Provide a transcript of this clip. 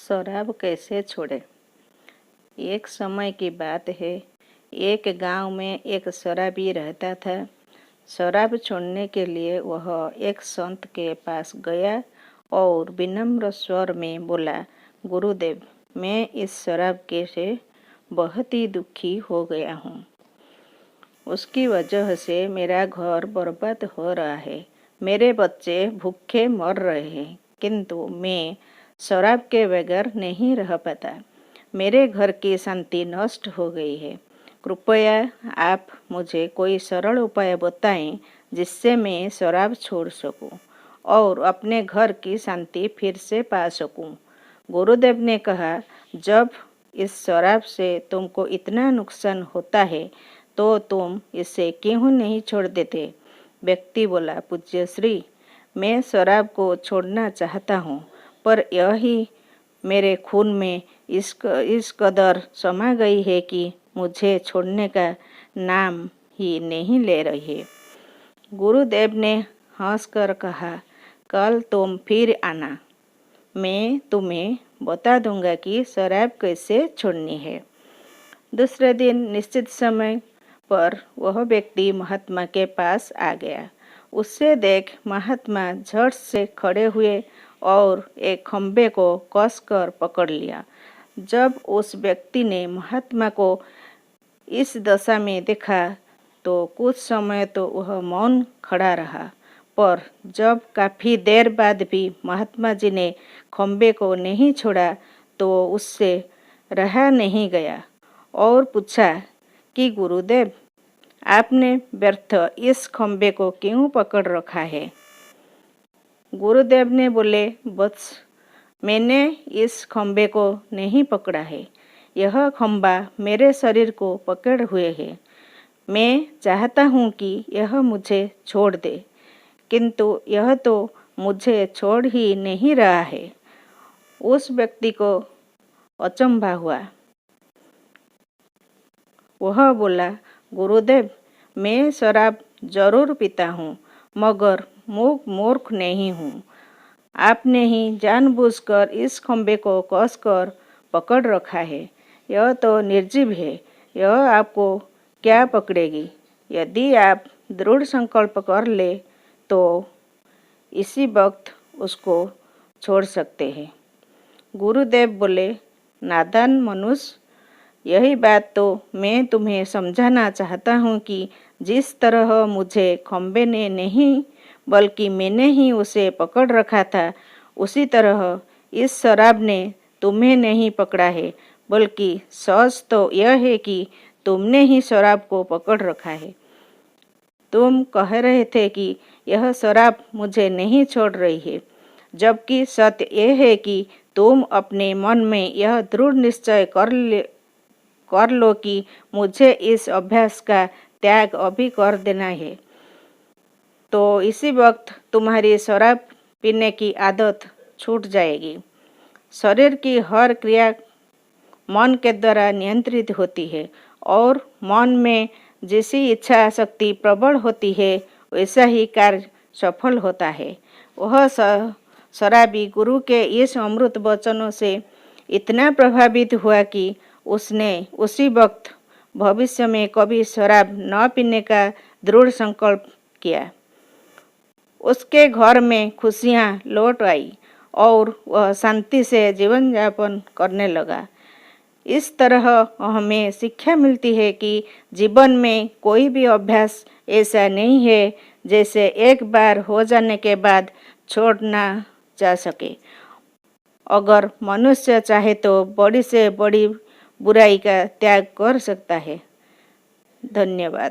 शराब कैसे छोड़े। एक समय की बात है, एक गांव में एक शराबी रहता था। शराब छोड़ने के लिए वह एक संत के पास गया और विनम्र स्वर में बोला, गुरुदेव, मैं इस शराब के से बहुत ही दुखी हो गया हूँ। उसकी वजह से मेरा घर बर्बाद हो रहा है, मेरे बच्चे भूखे मर रहे हैं, किंतु मैं शराब के बगैर नहीं रह पाता। मेरे घर की शांति नष्ट हो गई है। कृपया आप मुझे कोई सरल उपाय बताएं जिससे मैं शराब छोड़ सकूं और अपने घर की शांति फिर से पा सकूं। गुरुदेव ने कहा, जब इस शराब से तुमको इतना नुकसान होता है तो तुम इसे क्यों नहीं छोड़ देते। व्यक्ति बोला, पूज्य श्री, मैं शराब को छोड़ना चाहता हूँ, पर यही मेरे खून में इस कदर समा गई है कि मुझे छोड़ने का नाम ही नहीं ले रही है। गुरुदेव ने हंसकर कहा, कल तुम फिर आना, मैं तुम्हें बता दूंगा कि शराब कैसे छोड़नी है। दूसरे दिन निश्चित समय पर वह व्यक्ति महात्मा के पास आ गया। उससे देख महात्मा झट से खड़े हुए और एक खंबे को कसकर पकड़ लिया। जब उस व्यक्ति ने महात्मा को इस दशा में देखा तो कुछ समय तो वह मौन खड़ा रहा, पर जब काफी देर बाद भी महात्मा जी ने खंबे को नहीं छोड़ा तो उससे रहा नहीं गया और पूछा कि गुरुदेव, आपने व्यर्थ इस खंबे को क्यों पकड़ रखा है। गुरुदेव ने बोले, वत्स, मैंने इस खंबे को नहीं पकड़ा है, यह खंबा मेरे शरीर को पकड़ हुए है। मैं चाहता हूँ कि यह मुझे छोड़ दे, किंतु यह तो मुझे छोड़ ही नहीं रहा है। उस व्यक्ति को अचंभा हुआ। वह बोला, गुरुदेव, मैं शराब जरूर पीता हूँ, मगर मूर्ख नहीं हूँ। आपने ही जानबूझकर इस खंबे को कसकर पकड़ रखा है। यह तो निर्जीव है, यह आपको क्या पकड़ेगी। यदि आप दृढ़ संकल्प कर ले तो इसी वक्त उसको छोड़ सकते हैं। गुरुदेव बोले, नादान मनुष्य, यही बात तो मैं तुम्हें समझाना चाहता हूँ कि जिस तरह मुझे खंबे ने नहीं बल्कि मैंने ही उसे पकड़ रखा था, उसी तरह इस शराब ने तुम्हें नहीं पकड़ा है, बल्कि सच तो यह है कि तुमने ही शराब को पकड़ रखा है। तुम कह रहे थे कि यह शराब मुझे नहीं छोड़ रही है, जबकि सत्य यह है कि तुम अपने मन में यह दृढ़ निश्चय कर लो कि मुझे इस अभ्यास का त्याग अभी कर देना है, तो इसी वक्त तुम्हारी शराब पीने की आदत छूट जाएगी। शरीर की हर क्रिया मन के द्वारा नियंत्रित होती है और मन में जैसी इच्छा शक्ति प्रबल होती है वैसा ही कार्य सफल होता है। वह शराबी गुरु के इस अमृत वचनों से इतना प्रभावित हुआ कि उसने उसी वक्त भविष्य में कभी शराब न पीने का दृढ़ संकल्प किया। उसके घर में खुशियाँ लौट आई और वह शांति से जीवन यापन करने लगा। इस तरह हमें शिक्षा मिलती है कि जीवन में कोई भी अभ्यास ऐसा नहीं है जैसे एक बार हो जाने के बाद छोड़ना जा सके। अगर मनुष्य चाहे तो बड़ी से बड़ी बुराई का त्याग कर सकता है। धन्यवाद।